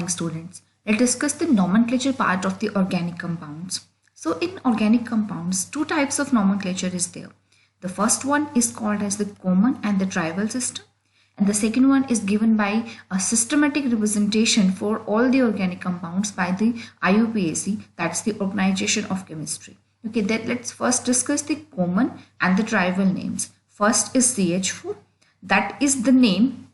students. Let's discuss the nomenclature part of the organic compounds. So in organic compounds, two types of nomenclature is there. The first one is called as the common and the tribal system. And the second one is given by a systematic representation for all the organic compounds by the IUPAC, that's the Organization of Chemistry. Okay, then let's first discuss the common and the tribal names. First is CH4. That is the name,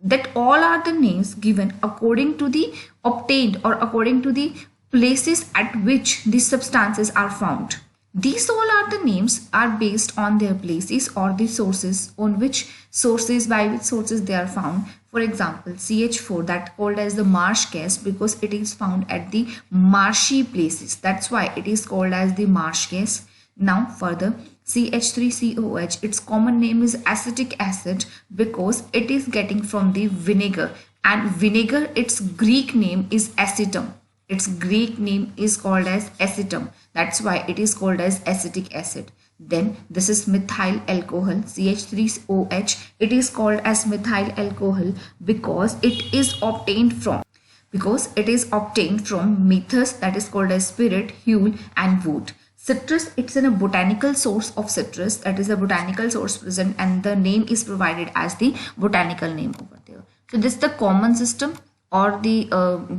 that all are the names given according to the obtained or according to the places at which these substances are found. These all are the names are based on their places or the sources on which sources, by which sources they are found. For example, CH4, that called as the marsh gas because it is found at the marshy places. That's why it is called as the marsh gas. Now further, CH3COH, its common name is acetic acid because it is getting from the vinegar, and vinegar, its Greek name is acetum. Its Greek name is called as acetum. That's why it is called as acetic acid. Then this is methyl alcohol, CH3OH. It is called as methyl alcohol because it is obtained from methus, that is called as spirit, huile and wood. Citrus, it's in a botanical source of citrus, that is a botanical source present, and the name is provided as the botanical name over there. So this is the common system or the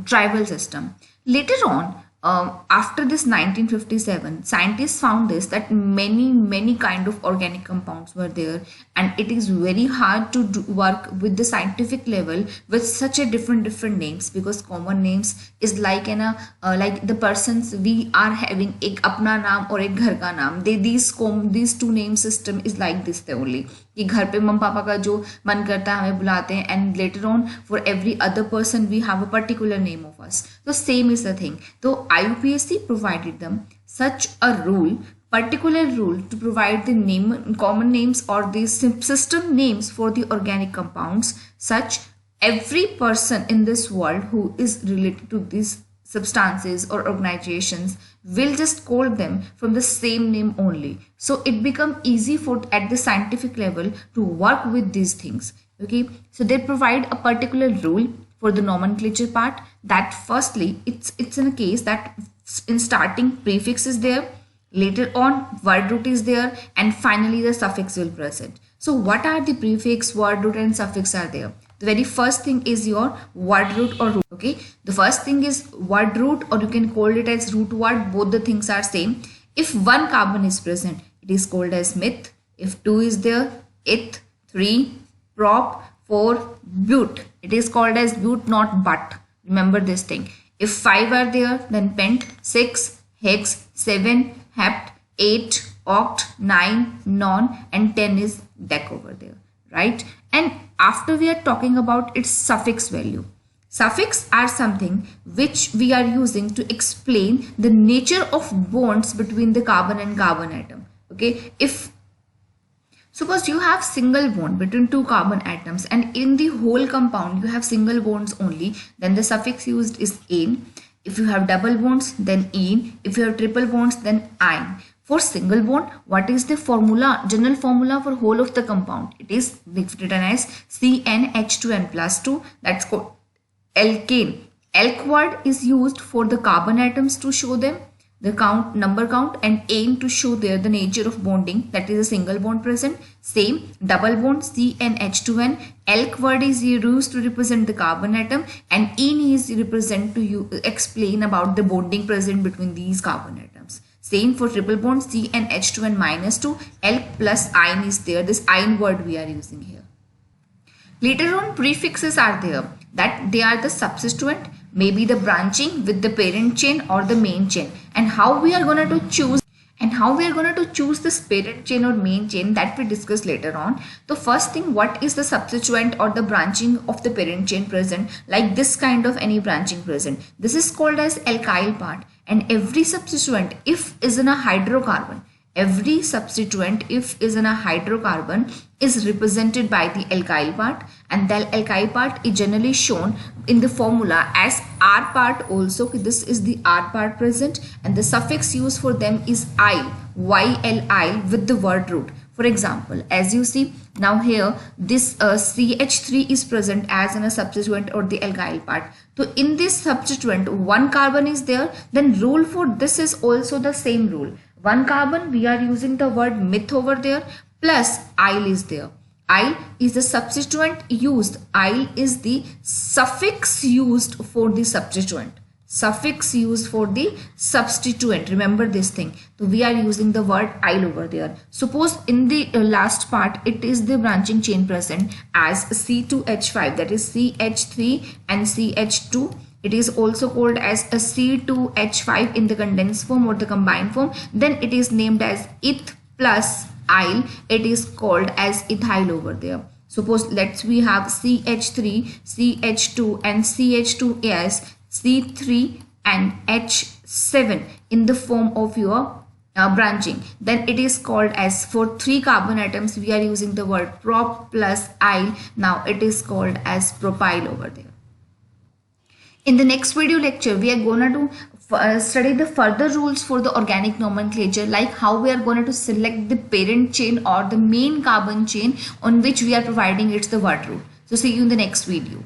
tribal system. Later on, after this 1957, scientists found this that many kind of organic compounds were there, and it is very hard to work with the scientific level with such a different names, because common names is like like the persons we are having ek apna naam or ek ghar ka naam. These two name system is like this only. कि घर पे mummy papa का जो मन करता है हमें बुलाते हैं, and later on for every other person we have a particular name of us. So same is the thing. So IUPAC provided them such a rule, particular rule, to provide the name, common names or the system names for the organic compounds, such every person in this world who is related to these substances or organizations will just call them from the same name only. So it become easy for at the scientific level to work with these things. Okay, so they provide a particular rule for the nomenclature part, that firstly it's in a case that in starting prefix is there, later on word root is there, and finally the suffix will present. So what are the prefix, word root and suffix are there? The very first thing is your word root or root. Okay, the first thing is word root, or you can call it as root word. Both the things are same. If one carbon is present, it is called as meth. If two is there, eth. 3 prop. 4 but. It is called as but, not but. Remember this thing. If 5 are there, then pent. 6 hex. 7 hept. 8 oct. 9 non, and 10 is dec over there, right? And after we are talking about its suffix value. Suffix are something which we are using to explain the nature of bonds between the carbon and carbon atom. Okay, if suppose you have single bond between two carbon atoms and in the whole compound you have single bonds only, then the suffix used is ane. If you have double bonds, then ene. If you have triple bonds, then ine. For single bond, what is the formula, general formula for whole of the compound? It is written as CnH2n plus 2. That's called alkane. Alk word is used for the carbon atoms to show them the count, number count, and ane to show there the nature of bonding, that is a single bond present. Same double bond CnH2n. Alk word is used to represent the carbon atom, and ene is represent to you explain about the bonding present between these carbon atoms. Same for triple bond CnH2n minus 2. Alk plus ine is there. This ine word we are using here. Later on prefixes are there, that they are the substituent, maybe the branching with the parent chain or the main chain. And how we are going to choose this parent chain or main chain, that we discuss later on. The first thing, what is the substituent or the branching of the parent chain present, like this kind of any branching present. This is called as alkyl part, and every substituent if is in a hydrocarbon, is represented by the alkyl part, and the alkyl part is generally shown in the formula as R part also. This is the R part present, and the suffix used for them is il, yl with the word root. For example, as you see now here, this CH3 is present as in a substituent or the alkyl part. So in this substituent, one carbon is there. Then rule for this is also the same rule. One carbon, we are using the word meth over there, plus yl is there. Yl is the substituent used. Yl is the suffix used for the substituent. Suffix used for the substituent. Remember this thing. So we are using the word yl over there. Suppose in the last part it is the branching chain present as C2H5, that is CH3 and CH2. It is also called as a C2H5 in the condensed form or the combined form. Then it is named as eth plus yl. It is called as ethyl over there. Suppose we have CH3, CH2 and CH2S, C3 and H7 in the form of your branching. Then it is called as, for 3 carbon atoms we are using the word prop plus yl. Now it is called as propyl over there. In the next video lecture, we are going to study the further rules for the organic nomenclature, like how we are going to select the parent chain or the main carbon chain on which we are providing it's the word root. So see you in the next video.